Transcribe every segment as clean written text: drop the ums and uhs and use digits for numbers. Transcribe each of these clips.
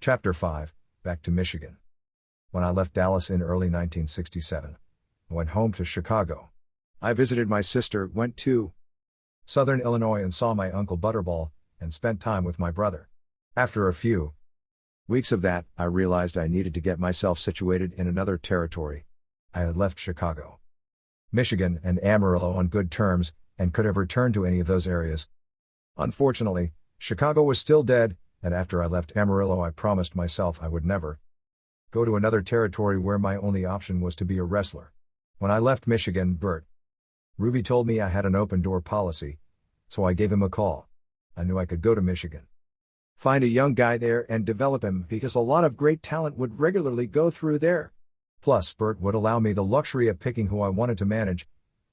Chapter 5, Back to Michigan. When I left Dallas in early 1967, I went home to Chicago. I visited my sister, went to Southern Illinois and saw my uncle Butterball, and spent time with my brother. After a few weeks of that, I realized I needed to get myself situated in another territory. I had left Chicago, Michigan, and Amarillo on good terms, and could have returned to any of those areas. Unfortunately, Chicago was still dead, and after I left Amarillo I promised myself I would never go to another territory where my only option was to be a wrestler. When I left Michigan, Ruby told me I had an open door policy, so I gave him a call. I knew I could go to Michigan, find a young guy there and develop him because a lot of great talent would regularly go through there. Plus, Bert would allow me the luxury of picking who I wanted to manage,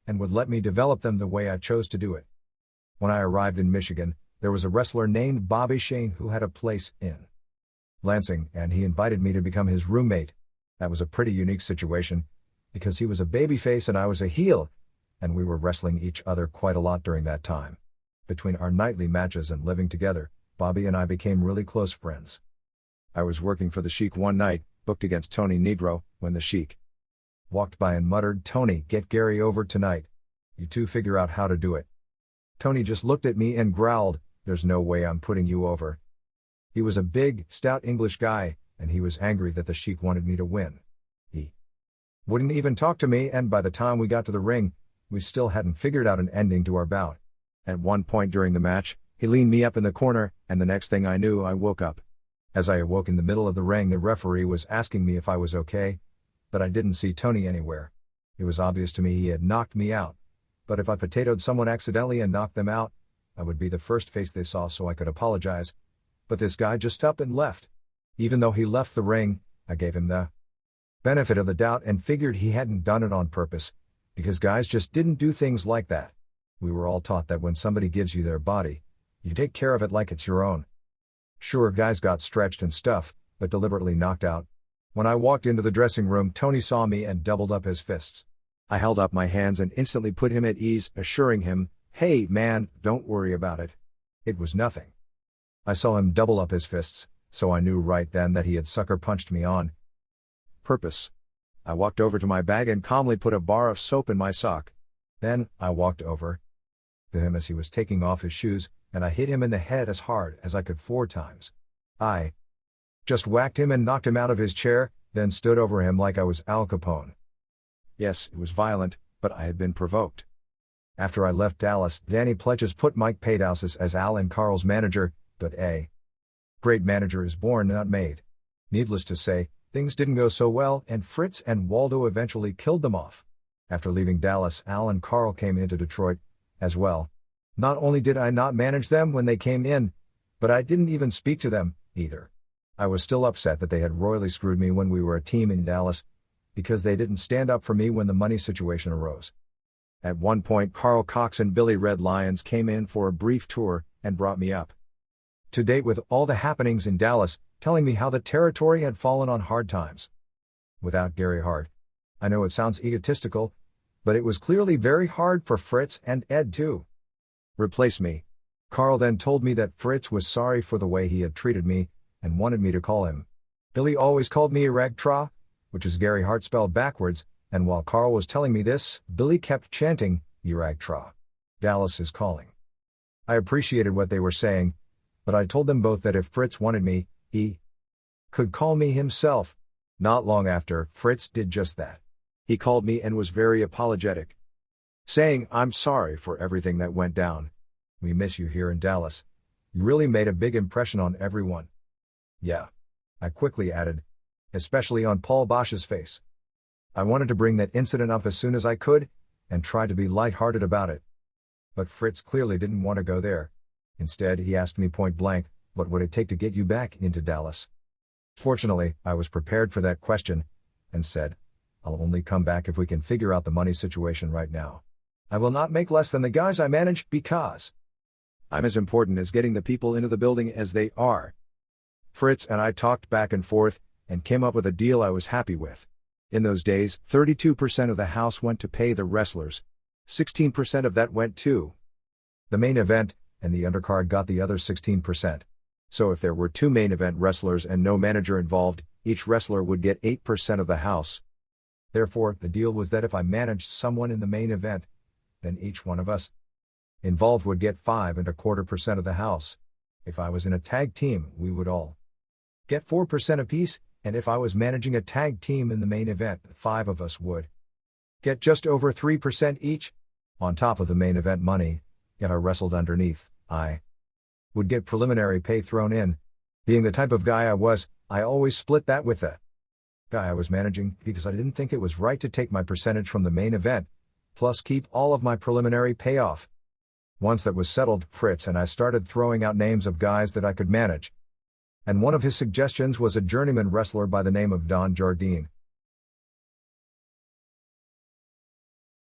and would let me develop them the way I chose to do it. When I arrived in Michigan, there was a wrestler named Bobby Shane who had a place in Lansing, and he invited me to become his roommate. That was a pretty unique situation, because he was a babyface and I was a heel, and we were wrestling each other quite a lot during that time. Between our nightly matches and living together, Bobby and I became really close friends. I was working for the Sheik one night, booked against Tony Negro, when the Sheik walked by and muttered, "Tony, get Gary over tonight. You two figure out how to do it." Tony just looked at me and growled, "There's no way I'm putting you over." He was a big, stout English guy, and he was angry that the Sheik wanted me to win. He wouldn't even talk to me, and by the time we got to the ring, we still hadn't figured out an ending to our bout. At one point during the match, he leaned me up in the corner, and the next thing I knew I woke up. As I awoke in the middle of the ring, the referee was asking me if I was okay, but I didn't see Tony anywhere. It was obvious to me he had knocked me out, but if I potatoed someone accidentally and knocked them out, I would be the first face they saw, so I could apologize. But this guy just up and left. Even though he left the ring, I gave him the benefit of the doubt and figured he hadn't done it on purpose, because guys just didn't do things like that. We were all taught that when somebody gives you their body, you take care of it like it's your own. Sure, guys got stretched and stuff, but deliberately knocked out. When I walked into the dressing room, Tony saw me and doubled up his fists. I held up my hands and instantly put him at ease, assuring him, "Hey man, don't worry about it. It was nothing." I saw him double up his fists, so I knew right then that he had sucker punched me on purpose. I walked over to my bag and calmly put a bar of soap in my sock. Then, I walked over to him as he was taking off his shoes, and I hit him in the head as hard as I could 4 times. I just whacked him and knocked him out of his chair, then stood over him like I was Al Capone. Yes, it was violent, but I had been provoked. After I left Dallas, Danny Pledges put Mike Paidhouses as Al and Carl's manager, but a great manager is born, not made. Needless to say, things didn't go so well, and Fritz and Waldo eventually killed them off. After leaving Dallas, Al and Carl came into Detroit as well. Not only did I not manage them when they came in, but I didn't even speak to them, either. I was still upset that they had royally screwed me when we were a team in Dallas, because they didn't stand up for me when the money situation arose. At one point, Carl Cox and Billy Red Lions came in for a brief tour, and brought me up to date with all the happenings in Dallas, telling me how the territory had fallen on hard times without Gary Hart. I know it sounds egotistical, but it was clearly very hard for Fritz and Ed to replace me. Carl then told me that Fritz was sorry for the way he had treated me, and wanted me to call him. Billy always called me Iragtra, which is Gary Hart spelled backwards, and while Carl was telling me this, Billy kept chanting, "Iragtra. Dallas is calling." I appreciated what they were saying, but I told them both that if Fritz wanted me, he could call me himself. Not long after, Fritz did just that. He called me and was very apologetic, saying, "I'm sorry for everything that went down. We miss you here in Dallas. You really made a big impression on everyone." Yeah. I quickly added. Especially on Paul Bosch's face. I wanted to bring that incident up as soon as I could, and try to be lighthearted about it. But Fritz clearly didn't want to go there. Instead, he asked me point blank, "What would it take to get you back into Dallas?" Fortunately, I was prepared for that question, and said, "I'll only come back if we can figure out the money situation right now. I will not make less than the guys I manage, because I'm as important as getting the people into the building as they are." Fritz and I talked back and forth, and came up with a deal I was happy with. In those days, 32% of the house went to pay the wrestlers. 16% of that went to the main event, and the undercard got the other 16%. So if there were 2 main event wrestlers and no manager involved, each wrestler would get 8% of the house. Therefore, the deal was that if I managed someone in the main event, then each one of us involved would get 5.25% of the house. If I was in a tag team, we would all get 4% apiece, and if I was managing a tag team in the main event, 5 of us would get just over 3% each. On top of the main event money, if I wrestled underneath, I would get preliminary pay thrown in. Being the type of guy I was, I always split that with the guy I was managing, because I didn't think it was right to take my percentage from the main event, plus keep all of my preliminary payoff. Once that was settled, Fritz and I started throwing out names of guys that I could manage. And one of his suggestions was a journeyman wrestler by the name of Don Jardine.